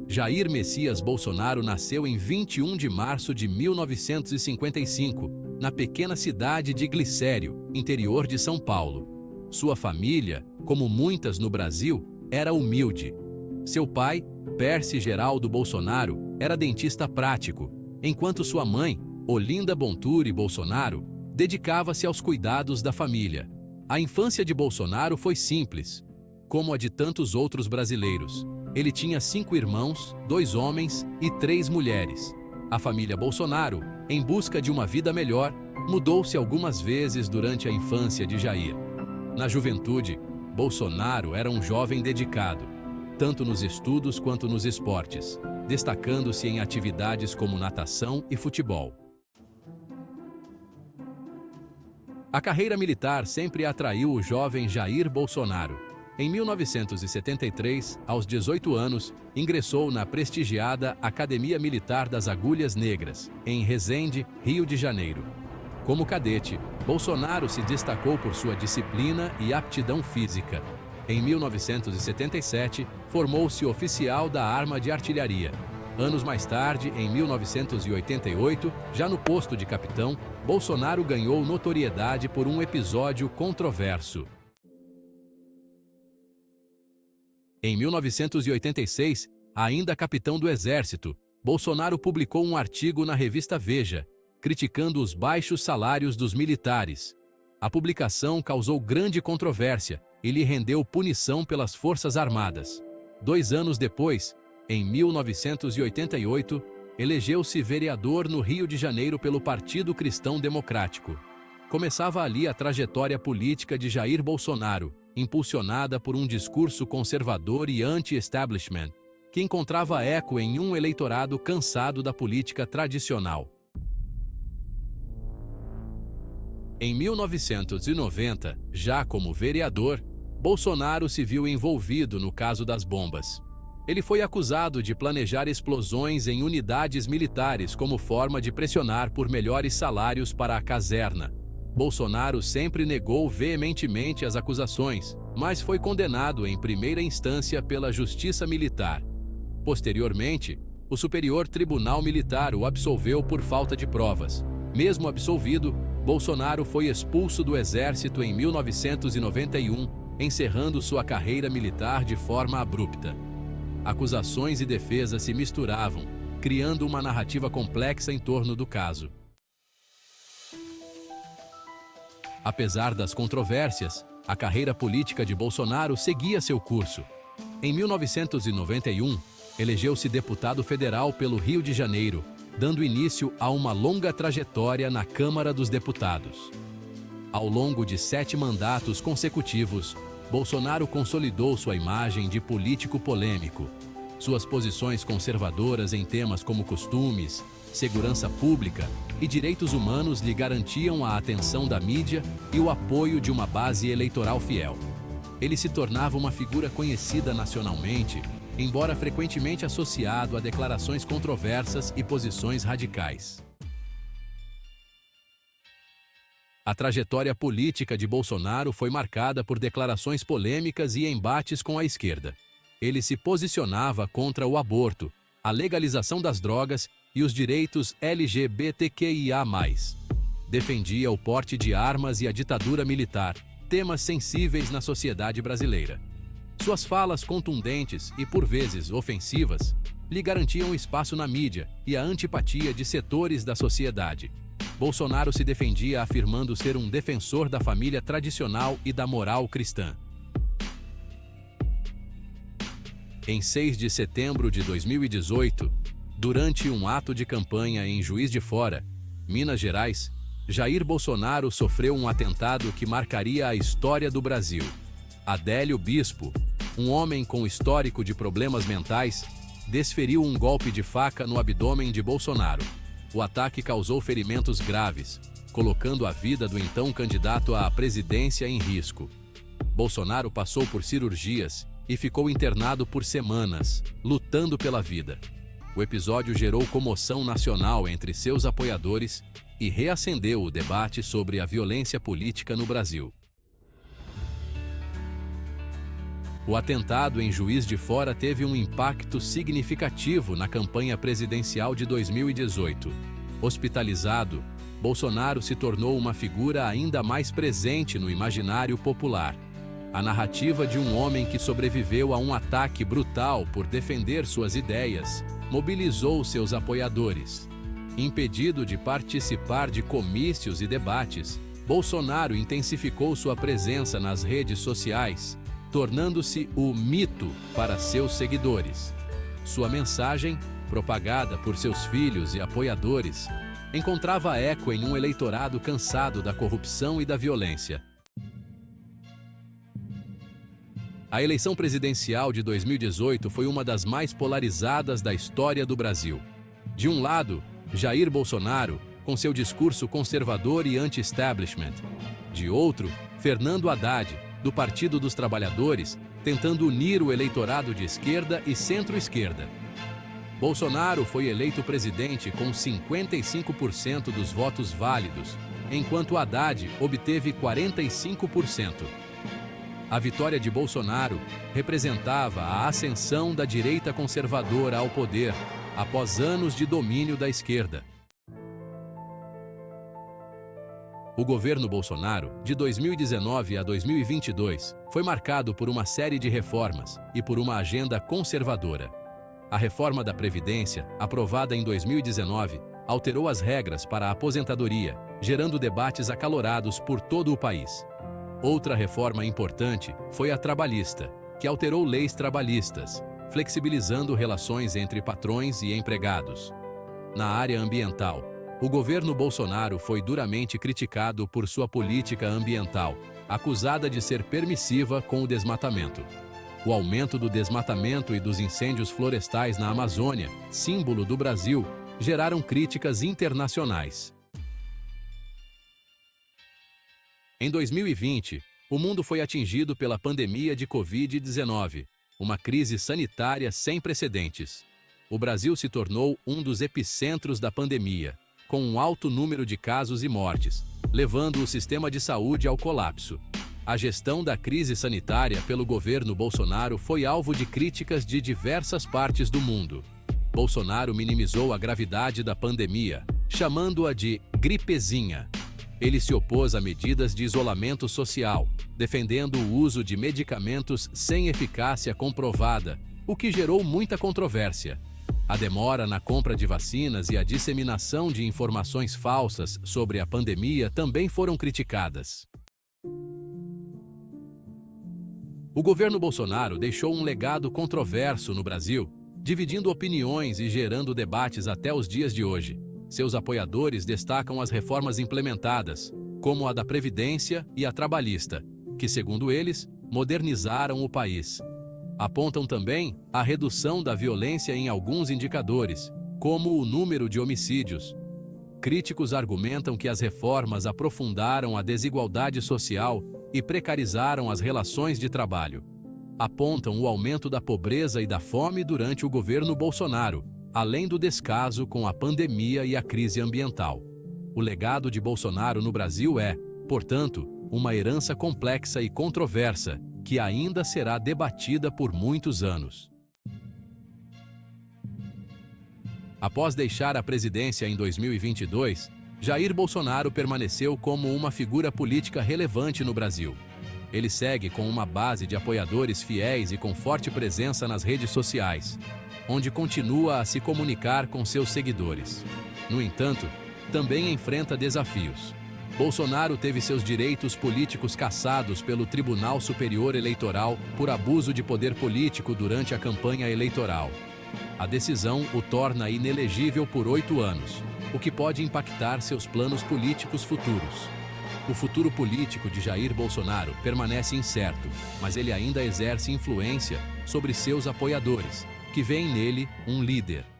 Jair Messias Bolsonaro nasceu em 21 de março de 1955, na pequena cidade de Glicério, interior de São Paulo. Sua família, como muitas no Brasil, era humilde. Seu pai, Percy Geraldo Bolsonaro, era dentista prático, enquanto sua mãe, Olinda Bonturi Bolsonaro, dedicava-se aos cuidados da família. A infância de Bolsonaro foi simples, como a de tantos outros brasileiros. Ele tinha 5 irmãos, 2 homens e 3 mulheres. A família Bolsonaro, em busca de uma vida melhor, mudou-se algumas vezes durante a infância de Jair. Na juventude, Bolsonaro era um jovem dedicado, tanto nos estudos quanto nos esportes, destacando-se em atividades como natação e futebol. A carreira militar sempre atraiu o jovem Jair Bolsonaro. Em 1973, aos 18 anos, ingressou na prestigiada Academia Militar das Agulhas Negras, em Resende, Rio de Janeiro. Como cadete, Bolsonaro se destacou por sua disciplina e aptidão física. Em 1977, formou-se oficial da Arma de Artilharia. Anos mais tarde, em 1988, já no posto de capitão, Bolsonaro ganhou notoriedade por um episódio controverso. Em 1986, ainda capitão do Exército, Bolsonaro publicou um artigo na revista Veja, criticando os baixos salários dos militares. A publicação causou grande controvérsia e lhe rendeu punição pelas Forças Armadas. 2 anos depois, em 1988, elegeu-se vereador no Rio de Janeiro pelo Partido Cristão Democrático. Começava ali a trajetória política de Jair Bolsonaro, impulsionada por um discurso conservador e anti-establishment, que encontrava eco em um eleitorado cansado da política tradicional. Em 1990, já como vereador, Bolsonaro se viu envolvido no caso das bombas. Ele foi acusado de planejar explosões em unidades militares como forma de pressionar por melhores salários para a caserna. Bolsonaro sempre negou veementemente as acusações, mas foi condenado em primeira instância pela Justiça Militar. Posteriormente, o Superior Tribunal Militar o absolveu por falta de provas. Mesmo absolvido, Bolsonaro foi expulso do Exército em 1991, encerrando sua carreira militar de forma abrupta. Acusações e defesa se misturavam, criando uma narrativa complexa em torno do caso. Apesar das controvérsias, a carreira política de Bolsonaro seguia seu curso. Em 1991, elegeu-se deputado federal pelo Rio de Janeiro, dando início a uma longa trajetória na Câmara dos Deputados. Ao longo de 7 mandatos consecutivos, Bolsonaro consolidou sua imagem de político polêmico. Suas posições conservadoras em temas como costumes, segurança pública e direitos humanos lhe garantiam a atenção da mídia e o apoio de uma base eleitoral fiel. Ele se tornava uma figura conhecida nacionalmente, embora frequentemente associado a declarações controversas e posições radicais. A trajetória política de Bolsonaro foi marcada por declarações polêmicas e embates com a esquerda. Ele se posicionava contra o aborto, a legalização das drogas e os direitos LGBTQIA+. Defendia o porte de armas e a ditadura militar, temas sensíveis na sociedade brasileira. Suas falas contundentes e, por vezes, ofensivas, lhe garantiam espaço na mídia e a antipatia de setores da sociedade. Bolsonaro se defendia afirmando ser um defensor da família tradicional e da moral cristã. Em 6 de setembro de 2018, durante um ato de campanha em Juiz de Fora, Minas Gerais, Jair Bolsonaro sofreu um atentado que marcaria a história do Brasil. Adélio Bispo, um homem com histórico de problemas mentais, desferiu um golpe de faca no abdômen de Bolsonaro. O ataque causou ferimentos graves, colocando a vida do então candidato à presidência em risco. Bolsonaro passou por cirurgias e ficou internado por semanas, lutando pela vida. O episódio gerou comoção nacional entre seus apoiadores e reacendeu o debate sobre a violência política no Brasil. O atentado em Juiz de Fora teve um impacto significativo na campanha presidencial de 2018. Hospitalizado, Bolsonaro se tornou uma figura ainda mais presente no imaginário popular. A narrativa de um homem que sobreviveu a um ataque brutal por defender suas ideias mobilizou seus apoiadores. Impedido de participar de comícios e debates, Bolsonaro intensificou sua presença nas redes sociais, tornando-se o mito para seus seguidores. Sua mensagem, propagada por seus filhos e apoiadores, encontrava eco em um eleitorado cansado da corrupção e da violência. A eleição presidencial de 2018 foi uma das mais polarizadas da história do Brasil. De um lado, Jair Bolsonaro, com seu discurso conservador e anti-establishment. De outro, Fernando Haddad, do Partido dos Trabalhadores, tentando unir o eleitorado de esquerda e centro-esquerda. Bolsonaro foi eleito presidente com 55% dos votos válidos, enquanto Haddad obteve 45%. A vitória de Bolsonaro representava a ascensão da direita conservadora ao poder, após anos de domínio da esquerda. O governo Bolsonaro, de 2019 a 2022, foi marcado por uma série de reformas e por uma agenda conservadora. A reforma da Previdência, aprovada em 2019, alterou as regras para a aposentadoria, gerando debates acalorados por todo o país. Outra reforma importante foi a trabalhista, que alterou leis trabalhistas, flexibilizando relações entre patrões e empregados. Na área ambiental, o governo Bolsonaro foi duramente criticado por sua política ambiental, acusada de ser permissiva com o desmatamento. O aumento do desmatamento e dos incêndios florestais na Amazônia, símbolo do Brasil, geraram críticas internacionais. Em 2020, o mundo foi atingido pela pandemia de Covid-19, uma crise sanitária sem precedentes. O Brasil se tornou um dos epicentros da pandemia, com um alto número de casos e mortes, levando o sistema de saúde ao colapso. A gestão da crise sanitária pelo governo Bolsonaro foi alvo de críticas de diversas partes do mundo. Bolsonaro minimizou a gravidade da pandemia, chamando-a de gripezinha. Ele se opôs a medidas de isolamento social, defendendo o uso de medicamentos sem eficácia comprovada, o que gerou muita controvérsia. A demora na compra de vacinas e a disseminação de informações falsas sobre a pandemia também foram criticadas. O governo Bolsonaro deixou um legado controverso no Brasil, dividindo opiniões e gerando debates até os dias de hoje. Seus apoiadores destacam as reformas implementadas, como a da Previdência e a trabalhista, que, segundo eles, modernizaram o país. Apontam também a redução da violência em alguns indicadores, como o número de homicídios. Críticos argumentam que as reformas aprofundaram a desigualdade social e precarizaram as relações de trabalho. Apontam o aumento da pobreza e da fome durante o governo Bolsonaro, além do descaso com a pandemia e a crise ambiental. O legado de Bolsonaro no Brasil é, portanto, uma herança complexa e controversa, que ainda será debatida por muitos anos. Após deixar a presidência em 2022, Jair Bolsonaro permaneceu como uma figura política relevante no Brasil. Ele segue com uma base de apoiadores fiéis e com forte presença nas redes sociais, onde continua a se comunicar com seus seguidores. No entanto, também enfrenta desafios. Bolsonaro teve seus direitos políticos cassados pelo Tribunal Superior Eleitoral por abuso de poder político durante a campanha eleitoral. A decisão o torna inelegível por 8 anos, o que pode impactar seus planos políticos futuros. O futuro político de Jair Bolsonaro permanece incerto, mas ele ainda exerce influência sobre seus apoiadores, que veem nele um líder.